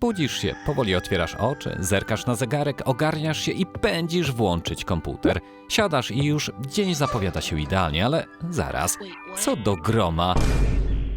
Budzisz się, powoli otwierasz oczy, zerkasz na zegarek, ogarniasz się i pędzisz włączyć komputer. Siadasz i już dzień zapowiada się idealnie, ale zaraz, co do groma?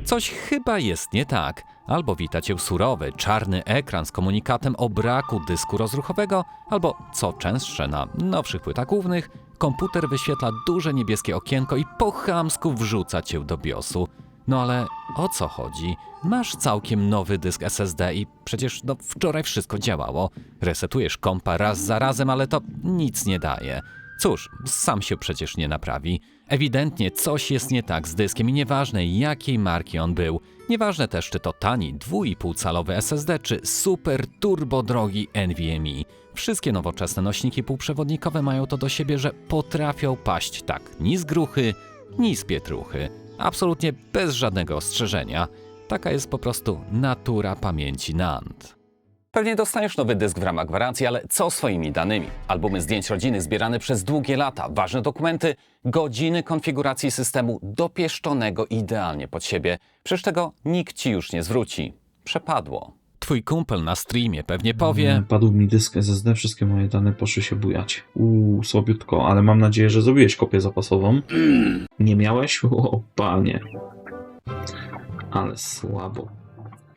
Coś chyba jest nie tak. Albo wita cię surowy, czarny ekran z komunikatem o braku dysku rozruchowego, albo, co częstsze na nowszych płytach głównych, komputer wyświetla duże niebieskie okienko i po chamsku wrzuca cię do BIOSu. No ale o co chodzi? Masz całkiem nowy dysk SSD i przecież wczoraj wszystko działało. Resetujesz kompa raz za razem, ale to nic nie daje. Cóż, sam się przecież nie naprawi. Ewidentnie coś jest nie tak z dyskiem i nieważne jakiej marki on był. Nieważne też czy to tani 2,5-calowy SSD czy super turbo drogi NVMe. Wszystkie nowoczesne nośniki półprzewodnikowe mają to do siebie, że potrafią paść tak ni z gruchy, ni z pietruchy. Absolutnie bez żadnego ostrzeżenia. Taka jest po prostu natura pamięci NAND. Pewnie dostaniesz nowy dysk w ramach gwarancji, ale co z swoimi danymi? Albumy zdjęć rodziny zbierane przez długie lata, ważne dokumenty, godziny konfiguracji systemu dopieszczonego idealnie pod siebie. Przecież tego nikt ci już nie zwróci. Przepadło. Twój kumpel na streamie pewnie powie... Padł mi dysk SSD, wszystkie moje dane poszły się bujać. Słabiutko, ale mam nadzieję, że zrobiłeś kopię zapasową. Nie miałeś? O, panie. Ale słabo.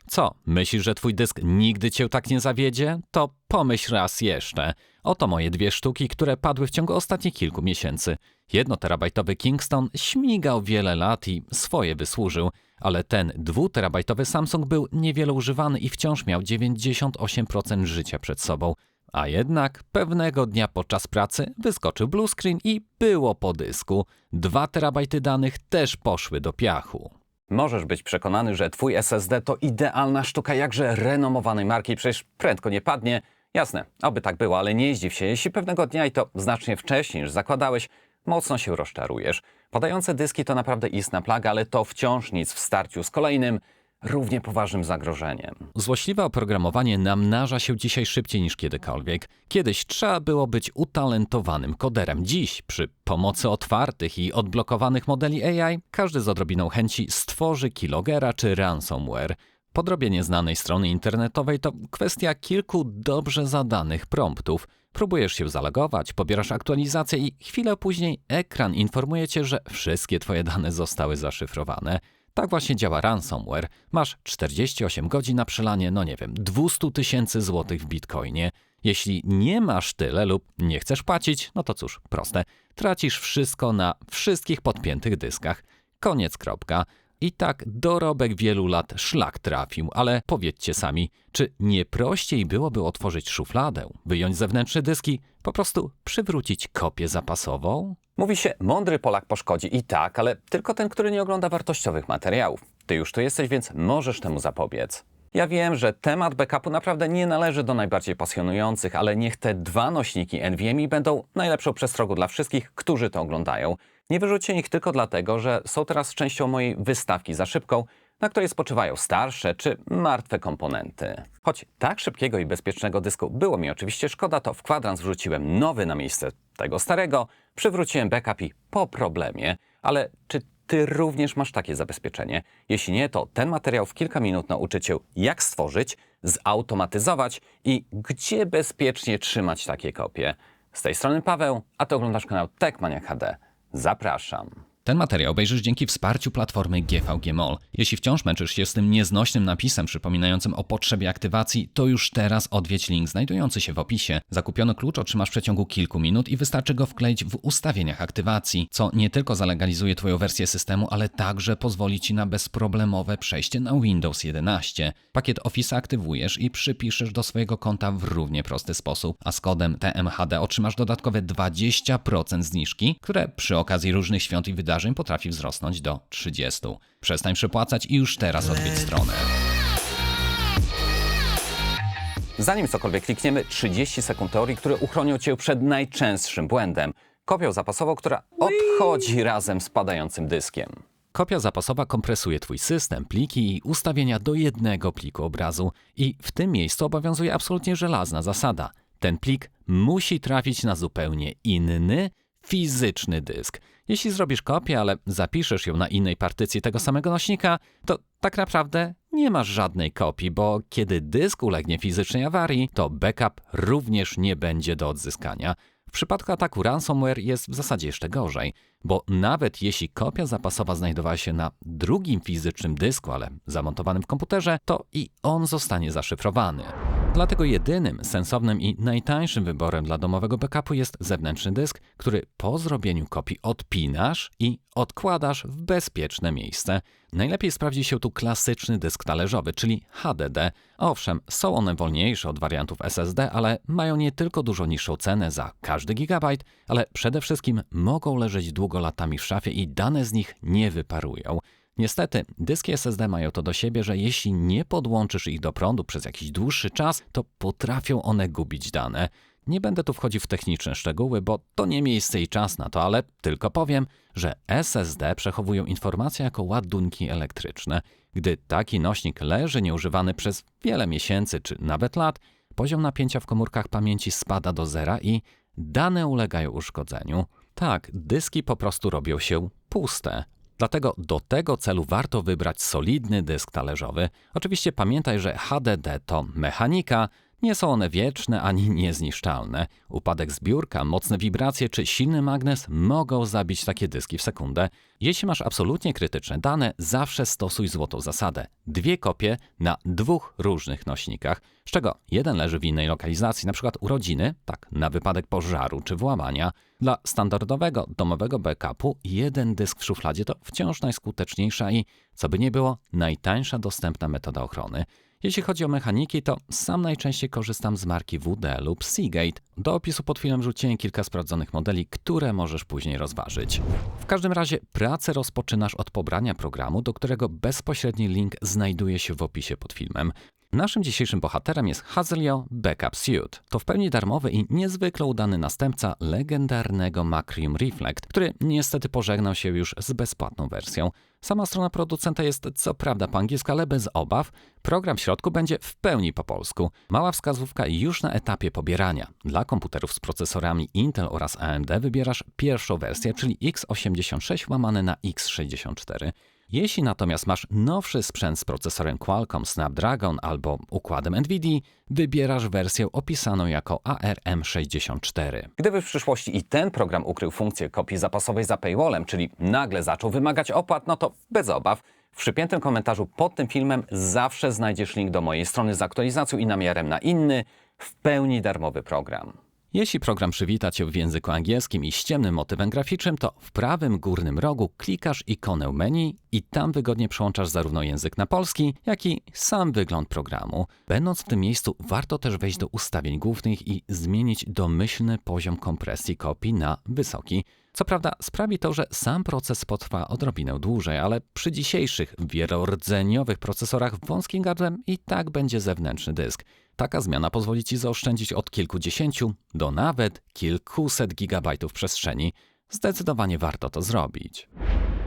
Co, myślisz, że twój dysk nigdy cię tak nie zawiedzie? To pomyśl raz jeszcze. Oto moje 2 sztuki, które padły w ciągu ostatnich kilku miesięcy. 1-terabajtowy Kingston śmigał wiele lat i swoje wysłużył, ale ten 2-terabajtowy Samsung był niewiele używany i wciąż miał 98% życia przed sobą. A jednak pewnego dnia podczas pracy wyskoczył blue screen i było po dysku. 2 terabajty danych też poszły do piachu. Możesz być przekonany, że twój SSD to idealna sztuka jakże renomowanej marki, przecież prędko nie padnie. Jasne, oby tak było, ale nie zdziw się, jeśli pewnego dnia i to znacznie wcześniej niż zakładałeś, mocno się rozczarujesz. Padające dyski to naprawdę istna plaga, ale to wciąż nic w starciu z kolejnym, równie poważnym zagrożeniem. Złośliwe oprogramowanie namnaża się dzisiaj szybciej niż kiedykolwiek. Kiedyś trzeba było być utalentowanym koderem. Dziś, przy pomocy otwartych i odblokowanych modeli AI, każdy z odrobiną chęci stworzy keylogera czy ransomware. Podrobienie znanej strony internetowej to kwestia kilku dobrze zadanych promptów. Próbujesz się zalogować, pobierasz aktualizację i chwilę później ekran informuje cię, że wszystkie twoje dane zostały zaszyfrowane. Tak właśnie działa ransomware. Masz 48 godzin na przelanie, 200 000 złotych w bitcoinie. Jeśli nie masz tyle lub nie chcesz płacić, no to cóż, proste. Tracisz wszystko na wszystkich podpiętych dyskach. Koniec, kropka. I tak dorobek wielu lat szlak trafił, ale powiedzcie sami, czy nie prościej byłoby otworzyć szufladę, wyjąć zewnętrzne dyski, po prostu przywrócić kopię zapasową? Mówi się, mądry Polak poszkodzi i tak, ale tylko ten, który nie ogląda wartościowych materiałów. Ty już tu jesteś, więc możesz temu zapobiec. Ja wiem, że temat backupu naprawdę nie należy do najbardziej pasjonujących, ale niech te 2 nośniki NVMe będą najlepszą przestrogą dla wszystkich, którzy to oglądają. Nie wyrzućcie ich tylko dlatego, że są teraz częścią mojej wystawki za szybką, na której spoczywają starsze czy martwe komponenty. Choć tak szybkiego i bezpiecznego dysku było mi oczywiście szkoda, to w kwadrans wrzuciłem nowy na miejsce tego starego, przywróciłem backup i po problemie. Ale czy ty również masz takie zabezpieczenie? Jeśli nie, to ten materiał w kilka minut nauczy cię, jak stworzyć, zautomatyzować i gdzie bezpiecznie trzymać takie kopie. Z tej strony Paweł, a ty oglądasz kanał Techmaniak HD. Zapraszam. Ten materiał obejrzysz dzięki wsparciu platformy GVG Mall. Jeśli wciąż męczysz się z tym nieznośnym napisem przypominającym o potrzebie aktywacji, to już teraz odwiedź link znajdujący się w opisie. Zakupiony klucz otrzymasz w przeciągu kilku minut i wystarczy go wkleić w ustawieniach aktywacji, co nie tylko zalegalizuje twoją wersję systemu, ale także pozwoli ci na bezproblemowe przejście na Windows 11. Pakiet Office aktywujesz i przypiszesz do swojego konta w równie prosty sposób, a z kodem TMHD otrzymasz dodatkowe 20% zniżki, które przy okazji różnych świąt i wydarzeń potrafi wzrosnąć do 30%. Przestań przepłacać i już teraz odwiedź stronę. Zanim cokolwiek klikniemy, 30 sekund teorii, które uchronią cię przed najczęstszym błędem. Kopią zapasową, która odchodzi razem z padającym dyskiem. Kopia zapasowa kompresuje twój system, pliki i ustawienia do jednego pliku obrazu. I w tym miejscu obowiązuje absolutnie żelazna zasada. Ten plik musi trafić na zupełnie inny, fizyczny dysk. Jeśli zrobisz kopię, ale zapiszesz ją na innej partycji tego samego nośnika, to tak naprawdę nie masz żadnej kopii, bo kiedy dysk ulegnie fizycznej awarii, to backup również nie będzie do odzyskania. W przypadku ataku ransomware jest w zasadzie jeszcze gorzej, bo nawet jeśli kopia zapasowa znajdowała się na drugim fizycznym dysku, ale zamontowanym w komputerze, to i on zostanie zaszyfrowany. Dlatego jedynym sensownym i najtańszym wyborem dla domowego backupu jest zewnętrzny dysk, który po zrobieniu kopii odpinasz i odkładasz w bezpieczne miejsce. Najlepiej sprawdzi się tu klasyczny dysk talerzowy, czyli HDD. Owszem, są one wolniejsze od wariantów SSD, ale mają nie tylko dużo niższą cenę za każdy gigabajt, ale przede wszystkim mogą leżeć długo latami w szafie i dane z nich nie wyparują. Niestety, dyski SSD mają to do siebie, że jeśli nie podłączysz ich do prądu przez jakiś dłuższy czas, to potrafią one gubić dane. Nie będę tu wchodził w techniczne szczegóły, bo to nie miejsce i czas na to, ale tylko powiem, że SSD przechowują informacje jako ładunki elektryczne. Gdy taki nośnik leży nieużywany przez wiele miesięcy czy nawet lat, poziom napięcia w komórkach pamięci spada do zera i dane ulegają uszkodzeniu. Tak, dyski po prostu robią się puste. Dlatego do tego celu warto wybrać solidny dysk talerzowy. Oczywiście pamiętaj, że HDD to mechanika, nie są one wieczne ani niezniszczalne. Upadek zbiórka, mocne wibracje czy silny magnes mogą zabić takie dyski w sekundę. Jeśli masz absolutnie krytyczne dane, zawsze stosuj złotą zasadę. 2 kopie na 2 różnych nośnikach, z czego jeden leży w innej lokalizacji, np. urodziny, tak, na wypadek pożaru czy włamania. Dla standardowego domowego backupu jeden dysk w szufladzie to wciąż najskuteczniejsza i, co by nie było, najtańsza dostępna metoda ochrony. Jeśli chodzi o mechaniki, to sam najczęściej korzystam z marki WD lub Seagate. Do opisu pod filmem rzuciłem kilka sprawdzonych modeli, które możesz później rozważyć. W każdym razie pracę rozpoczynasz od pobrania programu, do którego bezpośredni link znajduje się w opisie pod filmem. Naszym dzisiejszym bohaterem jest Hazelio Backup Suite. To w pełni darmowy i niezwykle udany następca legendarnego Macrium Reflect, który niestety pożegnał się już z bezpłatną wersją. Sama strona producenta jest co prawda po angielsku, ale bez obaw. Program w środku będzie w pełni po polsku. Mała wskazówka już na etapie pobierania. Dla komputerów z procesorami Intel oraz AMD wybierasz pierwszą wersję, czyli x86 łamane na x64. Jeśli natomiast masz nowszy sprzęt z procesorem Qualcomm Snapdragon albo układem NVIDIA, wybierasz wersję opisaną jako ARM64. Gdyby w przyszłości i ten program ukrył funkcję kopii zapasowej za paywallem, czyli nagle zaczął wymagać opłat, no to bez obaw. W przypiętym komentarzu pod tym filmem zawsze znajdziesz link do mojej strony z aktualizacją i namiarem na inny, w pełni darmowy program. Jeśli program przywita Cię w języku angielskim i z ciemnym motywem graficznym, to w prawym górnym rogu klikasz ikonę menu i tam wygodnie przełączasz zarówno język na polski, jak i sam wygląd programu. Będąc w tym miejscu, warto też wejść do ustawień głównych i zmienić domyślny poziom kompresji kopii na wysoki. Co prawda sprawi to, że sam proces potrwa odrobinę dłużej, ale przy dzisiejszych wielordzeniowych procesorach wąskim gardłem i tak będzie zewnętrzny dysk. Taka zmiana pozwoli Ci zaoszczędzić od kilkudziesięciu do nawet kilkuset gigabajtów przestrzeni. Zdecydowanie warto to zrobić.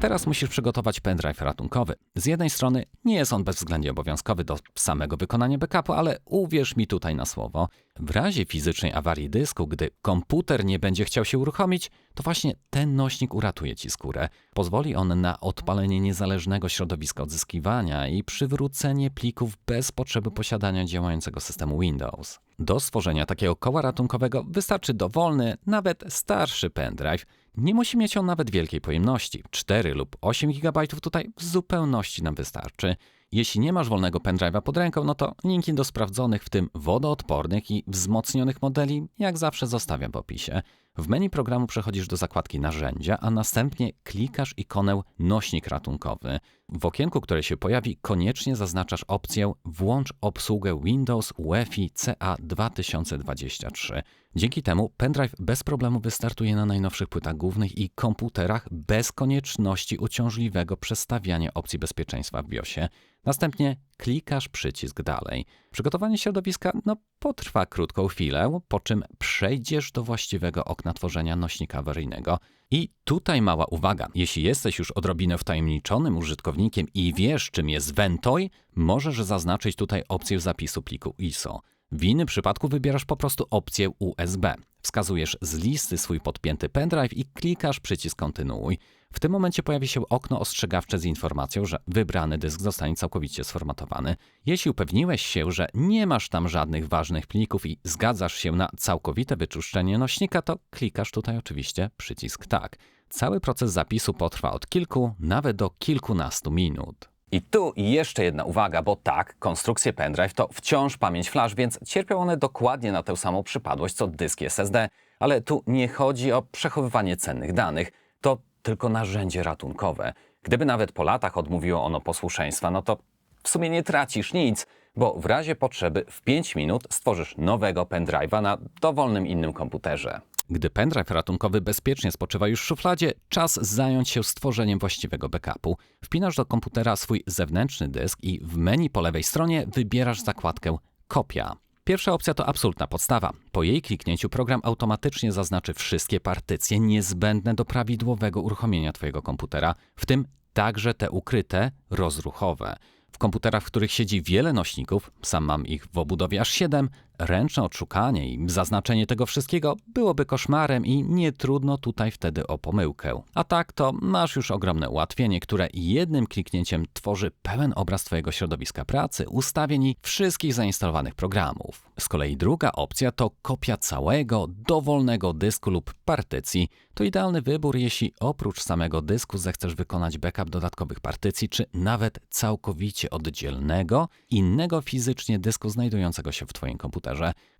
Teraz musisz przygotować pendrive ratunkowy. Z jednej strony nie jest on bezwzględnie obowiązkowy do samego wykonania backupu, ale uwierz mi tutaj na słowo. W razie fizycznej awarii dysku, gdy komputer nie będzie chciał się uruchomić, to właśnie ten nośnik uratuje Ci skórę. Pozwoli on na odpalenie niezależnego środowiska odzyskiwania i przywrócenie plików bez potrzeby posiadania działającego systemu Windows. Do stworzenia takiego koła ratunkowego wystarczy dowolny, nawet starszy pendrive. Nie musi mieć on nawet wielkiej pojemności. 4 lub 8 GB tutaj w zupełności nam wystarczy. Jeśli nie masz wolnego pendrive'a pod ręką, no to linki do sprawdzonych, w tym wodoodpornych i wzmocnionych modeli, jak zawsze zostawiam w opisie. W menu programu przechodzisz do zakładki Narzędzia, a następnie klikasz ikonę Nośnik ratunkowy. W okienku, które się pojawi, koniecznie zaznaczasz opcję Włącz obsługę Windows UEFI CA 2023. Dzięki temu pendrive bez problemu wystartuje na najnowszych płytach głównych i komputerach bez konieczności uciążliwego przestawiania opcji bezpieczeństwa w BIOSie. Następnie klikasz przycisk Dalej. Przygotowanie środowiska potrwa krótką chwilę, po czym przejdziesz do właściwego okna tworzenia nośnika awaryjnego. I tutaj mała uwaga, jeśli jesteś już odrobinę wtajemniczonym użytkownikiem i wiesz, czym jest Ventoy, możesz zaznaczyć tutaj opcję zapisu pliku ISO. W innym przypadku wybierasz po prostu opcję USB. Wskazujesz z listy swój podpięty pendrive i klikasz przycisk kontynuuj. W tym momencie pojawi się okno ostrzegawcze z informacją, że wybrany dysk zostanie całkowicie sformatowany. Jeśli upewniłeś się, że nie masz tam żadnych ważnych plików i zgadzasz się na całkowite wyczyszczenie nośnika, to klikasz tutaj oczywiście przycisk tak. Cały proces zapisu potrwa od kilku, nawet do kilkunastu minut. I tu jeszcze jedna uwaga, bo tak, konstrukcje pendrive to wciąż pamięć flash, więc cierpią one dokładnie na tę samą przypadłość co dyski SSD. Ale tu nie chodzi o przechowywanie cennych danych, to tylko narzędzie ratunkowe. Gdyby nawet po latach odmówiło ono posłuszeństwa, no to w sumie nie tracisz nic, bo w razie potrzeby w 5 minut stworzysz nowego pendrive'a na dowolnym innym komputerze. Gdy pendrive ratunkowy bezpiecznie spoczywa już w szufladzie, czas zająć się stworzeniem właściwego backupu. Wpinasz do komputera swój zewnętrzny dysk i w menu po lewej stronie wybierasz zakładkę Kopia. Pierwsza opcja to absolutna podstawa. Po jej kliknięciu program automatycznie zaznaczy wszystkie partycje niezbędne do prawidłowego uruchomienia Twojego komputera, w tym także te ukryte, rozruchowe. W komputerach, w których siedzi wiele nośników, sam mam ich w obudowie aż 7, ręczne odszukanie i zaznaczenie tego wszystkiego byłoby koszmarem i nie trudno tutaj wtedy o pomyłkę. A tak to masz już ogromne ułatwienie, które jednym kliknięciem tworzy pełen obraz Twojego środowiska pracy, ustawień i wszystkich zainstalowanych programów. Z kolei druga opcja to kopia całego, dowolnego dysku lub partycji. To idealny wybór, jeśli oprócz samego dysku zechcesz wykonać backup dodatkowych partycji, czy nawet całkowicie oddzielnego, innego fizycznie dysku znajdującego się w Twoim komputerze.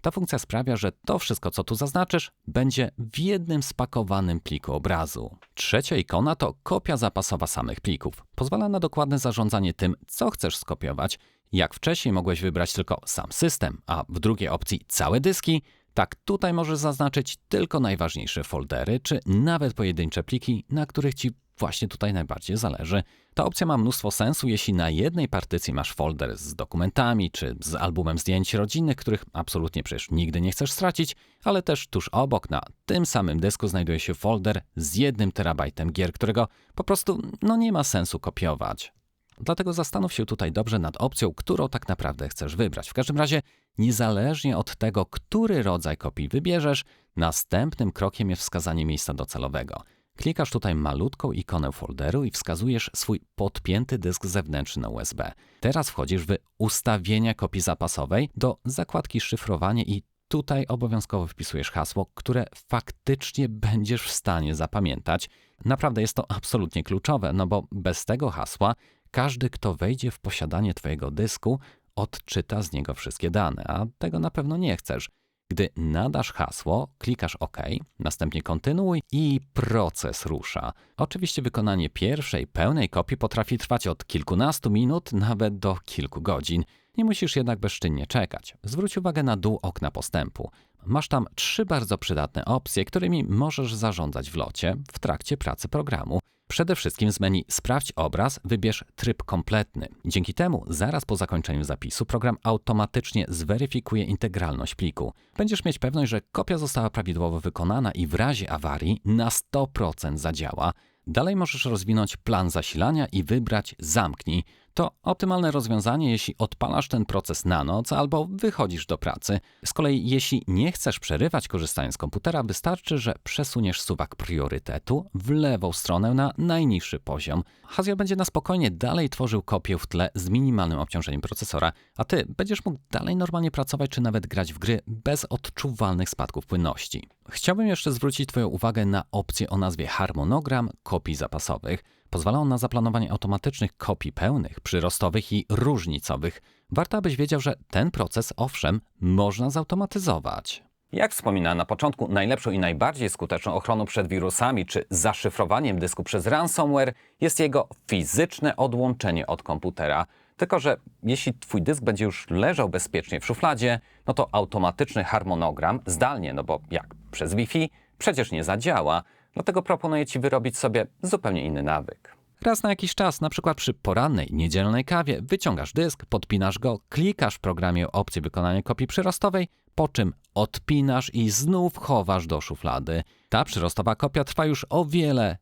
Ta funkcja sprawia, że to wszystko, co tu zaznaczysz, będzie w jednym spakowanym pliku obrazu. Trzecia ikona to kopia zapasowa samych plików. Pozwala na dokładne zarządzanie tym, co chcesz skopiować. Jak wcześniej mogłeś wybrać tylko sam system, a w drugiej opcji całe dyski, tak tutaj możesz zaznaczyć tylko najważniejsze foldery, czy nawet pojedyncze pliki, na których Ci właśnie tutaj najbardziej zależy. Ta opcja ma mnóstwo sensu, jeśli na jednej partycji masz folder z dokumentami, czy z albumem zdjęć rodzinnych, których absolutnie przecież nigdy nie chcesz stracić, ale też tuż obok na tym samym dysku znajduje się folder z 1 terabajtem gier, którego po prostu nie ma sensu kopiować. Dlatego zastanów się tutaj dobrze nad opcją, którą tak naprawdę chcesz wybrać. W każdym razie, niezależnie od tego, który rodzaj kopii wybierzesz, następnym krokiem jest wskazanie miejsca docelowego. Klikasz tutaj malutką ikonę folderu i wskazujesz swój podpięty dysk zewnętrzny na USB. Teraz wchodzisz w ustawienia kopii zapasowej do zakładki szyfrowanie i tutaj obowiązkowo wpisujesz hasło, które faktycznie będziesz w stanie zapamiętać. Naprawdę jest to absolutnie kluczowe, bo bez tego hasła każdy, kto wejdzie w posiadanie Twojego dysku, odczyta z niego wszystkie dane, a tego na pewno nie chcesz. Gdy nadasz hasło, klikasz OK, następnie kontynuuj i proces rusza. Oczywiście wykonanie pierwszej pełnej kopii potrafi trwać od kilkunastu minut nawet do kilku godzin. Nie musisz jednak bezczynnie czekać. Zwróć uwagę na dół okna postępu. Masz tam 3 bardzo przydatne opcje, którymi możesz zarządzać w locie w trakcie pracy programu. Przede wszystkim z menu Sprawdź obraz wybierz tryb kompletny. Dzięki temu zaraz po zakończeniu zapisu program automatycznie zweryfikuje integralność pliku. Będziesz mieć pewność, że kopia została prawidłowo wykonana i w razie awarii na 100% zadziała. Dalej możesz rozwinąć plan zasilania i wybrać Zamknij. To optymalne rozwiązanie, jeśli odpalasz ten proces na noc albo wychodzisz do pracy. Z kolei jeśli nie chcesz przerywać korzystając z komputera, wystarczy, że przesuniesz suwak priorytetu w lewą stronę na najniższy poziom. Hasio będzie na spokojnie dalej tworzył kopię w tle z minimalnym obciążeniem procesora, a Ty będziesz mógł dalej normalnie pracować czy nawet grać w gry bez odczuwalnych spadków płynności. Chciałbym jeszcze zwrócić Twoją uwagę na opcję o nazwie harmonogram kopii zapasowych. Pozwala on na zaplanowanie automatycznych kopii pełnych, przyrostowych i różnicowych. Warto, abyś wiedział, że ten proces, owszem, można zautomatyzować. Jak wspominałem na początku, najlepszą i najbardziej skuteczną ochroną przed wirusami czy zaszyfrowaniem dysku przez ransomware jest jego fizyczne odłączenie od komputera. Tylko że jeśli Twój dysk będzie już leżał bezpiecznie w szufladzie, to automatyczny harmonogram zdalnie, bo jak przez Wi-Fi, przecież nie zadziała. Dlatego proponuję Ci wyrobić sobie zupełnie inny nawyk. Raz na jakiś czas, na przykład przy porannej, niedzielnej kawie, wyciągasz dysk, podpinasz go, klikasz w programie opcję wykonania kopii przyrostowej, po czym odpinasz i znów chowasz do szuflady. Ta przyrostowa kopia trwa już o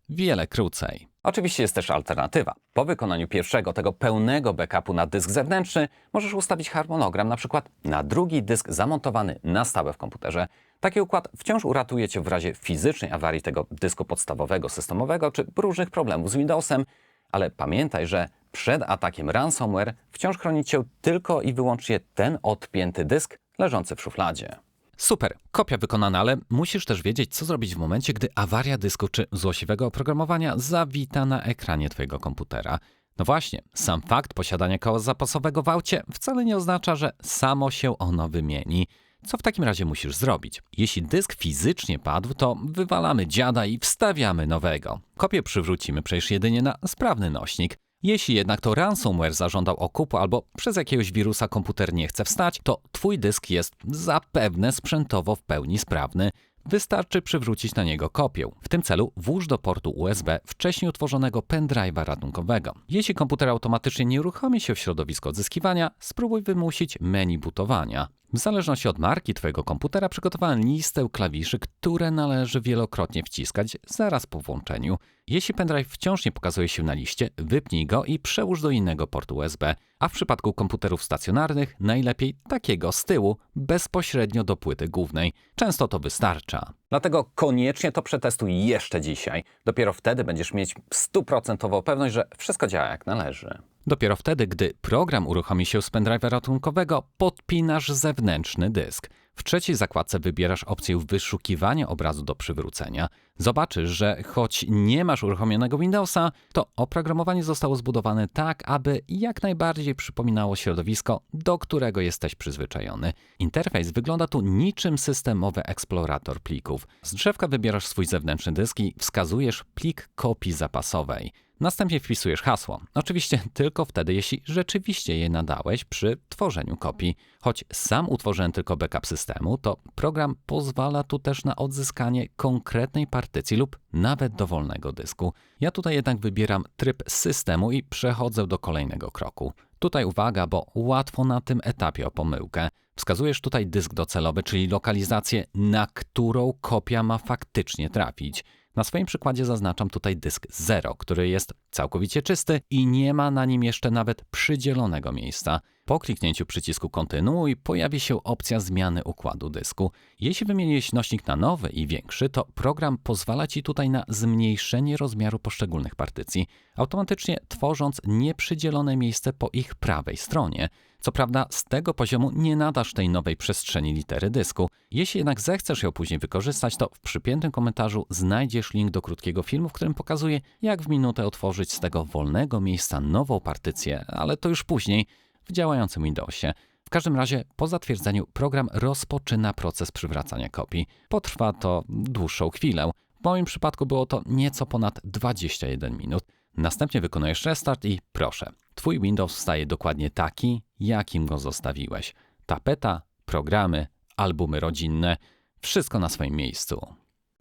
wiele krócej. Oczywiście jest też alternatywa. Po wykonaniu pierwszego, tego pełnego backupu na dysk zewnętrzny, możesz ustawić harmonogram na przykład na drugi dysk zamontowany na stałe w komputerze. Taki układ wciąż uratuje Cię w razie fizycznej awarii tego dysku podstawowego, systemowego czy różnych problemów z Windowsem, ale pamiętaj, że przed atakiem ransomware wciąż chroni Cię tylko i wyłącznie ten odpięty dysk leżący w szufladzie. Super, kopia wykonana, ale musisz też wiedzieć, co zrobić w momencie, gdy awaria dysku czy złośliwego oprogramowania zawita na ekranie Twojego komputera. No właśnie, sam fakt posiadania koła zapasowego w aucie wcale nie oznacza, że samo się ono wymieni. Co w takim razie musisz zrobić? Jeśli dysk fizycznie padł, to wywalamy dziada i wstawiamy nowego. Kopię przywrócimy przecież jedynie na sprawny nośnik. Jeśli jednak to ransomware zażądał okupu albo przez jakiegoś wirusa komputer nie chce wstać, to Twój dysk jest zapewne sprzętowo w pełni sprawny. Wystarczy przywrócić na niego kopię. W tym celu włóż do portu USB wcześniej utworzonego pendrive'a ratunkowego. Jeśli komputer automatycznie nie uruchomi się w środowisku odzyskiwania, spróbuj wymusić menu bootowania. W zależności od marki Twojego komputera przygotowałem listę klawiszy, które należy wielokrotnie wciskać zaraz po włączeniu. Jeśli pendrive wciąż nie pokazuje się na liście, wypnij go i przełóż do innego portu USB, a w przypadku komputerów stacjonarnych najlepiej takiego z tyłu, bezpośrednio do płyty głównej. Często to wystarcza. Dlatego koniecznie to przetestuj jeszcze dzisiaj. Dopiero wtedy będziesz mieć 100% pewność, że wszystko działa jak należy. Dopiero wtedy, gdy program uruchomi się z pendrive'a ratunkowego, podpinasz zewnętrzny dysk. W trzeciej zakładce wybierasz opcję wyszukiwania obrazu do przywrócenia. Zobaczysz, że choć nie masz uruchomionego Windowsa, to oprogramowanie zostało zbudowane tak, aby jak najbardziej przypominało środowisko, do którego jesteś przyzwyczajony. Interfejs wygląda tu niczym systemowy eksplorator plików. Z drzewka wybierasz swój zewnętrzny dysk i wskazujesz plik kopii zapasowej. Następnie wpisujesz hasło. Oczywiście tylko wtedy, jeśli rzeczywiście je nadałeś przy tworzeniu kopii. Choć sam utworzyłem tylko backup systemu, to program pozwala tu też na odzyskanie konkretnej partycji lub nawet dowolnego dysku. Ja tutaj jednak wybieram tryb systemu i przechodzę do kolejnego kroku. Tutaj uwaga, bo łatwo na tym etapie o pomyłkę. Wskazujesz tutaj dysk docelowy, czyli lokalizację, na którą kopia ma faktycznie trafić. Na swoim przykładzie zaznaczam tutaj dysk 0, który jest całkowicie czysty i nie ma na nim jeszcze nawet przydzielonego miejsca. Po kliknięciu przycisku kontynuuj pojawi się opcja zmiany układu dysku. Jeśli wymieniłeś nośnik na nowy i większy, to program pozwala Ci tutaj na zmniejszenie rozmiaru poszczególnych partycji, automatycznie tworząc nieprzydzielone miejsce po ich prawej stronie. Co prawda z tego poziomu nie nadasz tej nowej przestrzeni litery dysku. Jeśli jednak zechcesz ją później wykorzystać, to w przypiętym komentarzu znajdziesz link do krótkiego filmu, w którym pokazuję, jak w minutę otworzyć z tego wolnego miejsca nową partycję, ale to już później w działającym Windowsie. W każdym razie po zatwierdzeniu program rozpoczyna proces przywracania kopii. Potrwa to dłuższą chwilę. W moim przypadku było to nieco ponad 21 minut. Następnie wykonujesz restart i proszę, Twój Windows staje dokładnie taki, jakim go zostawiłeś. Tapeta, programy, albumy rodzinne, wszystko na swoim miejscu.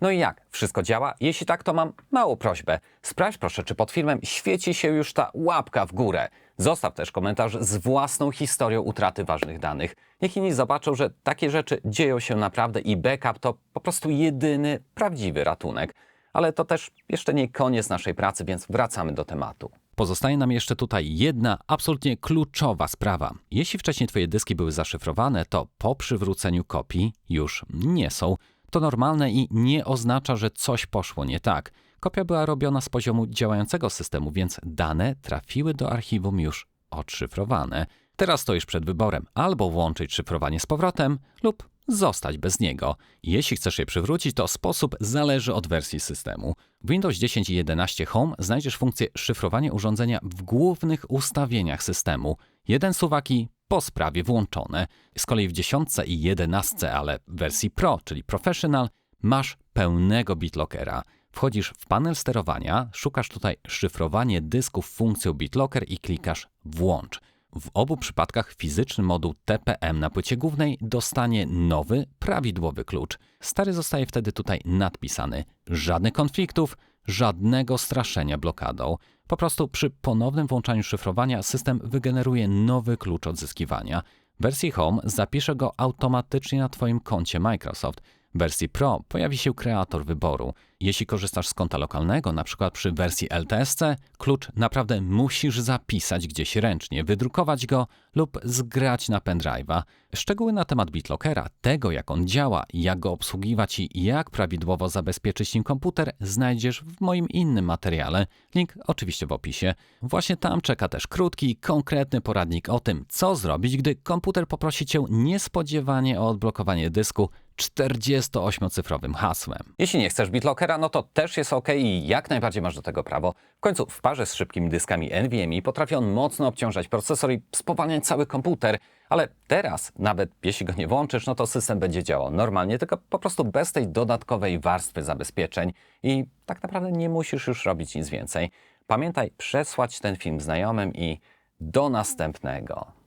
No i jak? Wszystko działa? Jeśli tak, to mam małą prośbę. Sprawdź proszę, czy pod filmem świeci się już ta łapka w górę. Zostaw też komentarz z własną historią utraty ważnych danych. Niech inni zobaczą, że takie rzeczy dzieją się naprawdę i backup to po prostu jedyny prawdziwy ratunek. Ale to też jeszcze nie koniec naszej pracy, więc wracamy do tematu. Pozostaje nam jeszcze tutaj jedna absolutnie kluczowa sprawa. Jeśli wcześniej Twoje dyski były zaszyfrowane, to po przywróceniu kopii już nie są. To normalne i nie oznacza, że coś poszło nie tak. Kopia była robiona z poziomu działającego systemu, więc dane trafiły do archiwum już odszyfrowane. Teraz stoisz przed wyborem: albo włączyć szyfrowanie z powrotem, lub zostać bez niego. Jeśli chcesz je przywrócić, to sposób zależy od wersji systemu. W Windows 10 i 11 Home znajdziesz funkcję szyfrowania urządzenia w głównych ustawieniach systemu. Jeden suwak i po sprawie włączone. Z kolei w 10 i 11, ale w wersji Pro, czyli Professional, masz pełnego BitLockera. Wchodzisz w panel sterowania, szukasz tutaj szyfrowanie dysków funkcją BitLocker i klikasz włącz. W obu przypadkach fizyczny moduł TPM na płycie głównej dostanie nowy, prawidłowy klucz. Stary zostaje wtedy tutaj nadpisany. Żadnych konfliktów, żadnego straszenia blokadą. Po prostu przy ponownym włączaniu szyfrowania system wygeneruje nowy klucz odzyskiwania. W wersji Home zapisze go automatycznie na Twoim koncie Microsoft. W wersji Pro pojawi się kreator wyboru. jeśli korzystasz z konta lokalnego, na przykład przy wersji LTSC, klucz naprawdę musisz zapisać gdzieś ręcznie, wydrukować go lub zgrać na pendrive'a. Szczegóły na temat BitLockera, tego jak on działa, jak go obsługiwać i jak prawidłowo zabezpieczyć nim komputer, znajdziesz w moim innym materiale. Link oczywiście w opisie. Właśnie tam czeka też krótki, konkretny poradnik o tym, co zrobić, gdy komputer poprosi cię niespodziewanie o odblokowanie dysku 48-cyfrowym hasłem. Jeśli nie chcesz BitLockera, no to też jest ok i jak najbardziej masz do tego prawo. W końcu w parze z szybkimi dyskami NVMe potrafi on mocno obciążać procesor i spowalniać cały komputer, ale teraz, nawet jeśli go nie włączysz, no to system będzie działał normalnie, tylko po prostu bez tej dodatkowej warstwy zabezpieczeń i tak naprawdę nie musisz już robić nic więcej. Pamiętaj przesłać ten film znajomym i do następnego.